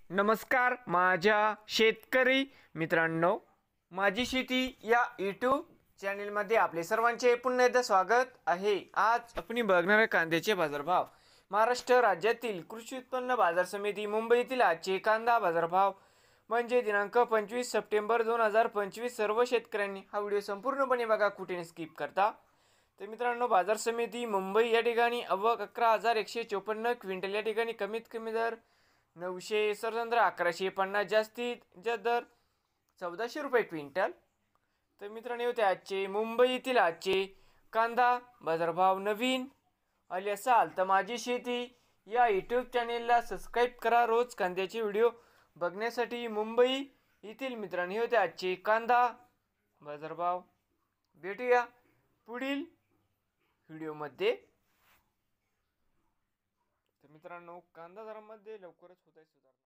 नमस्कार माझ्या शेतकरी मित्रांनो, माझी शेती या यूट्यूब चॅनलमध्ये आपले सर्वांचे पुन्हा एकदा स्वागत आहे। आज आपण बघणार आहे कांद्याचे बाजारभाव। महाराष्ट्र राज्यातील कृषी उत्पन्न बाजार समिती मुंबई येथील आजचे कांदा बाजारभाव म्हणजे दिनांक 25 सप्टेंबर 2025। सर्व शेतकऱ्यांनी हा व्हिडिओ संपूर्णपणे बघा, कुठे स्किप करता। तर मित्रांनो, बाजार समिती मुंबई या ठिकाणी आवक 11,154 क्विंटल, या ठिकाणी कमीत कमी दर 900, सरसंद्र 1150, जास्तीत जास्त दर 1400 रुपये क्विंटल। तर मित्रांनो, होते आजचे मुंबई येथील आजचे कांदा बाजारभाव। नवीन आले असाल तर माझी शेती या यूट्यूब चॅनेलला सबस्क्राईब करा रोज कांद्याचे व्हिडिओ बघण्यासाठी। मुंबई येथील मित्रांनो, होते आजचे कांदा बाजारभाव। भेटूया पुढील व्हिडिओमध्ये। तर मित्रांनो, कांदा दरामध्ये लवकरच होत आहे सुधारणा।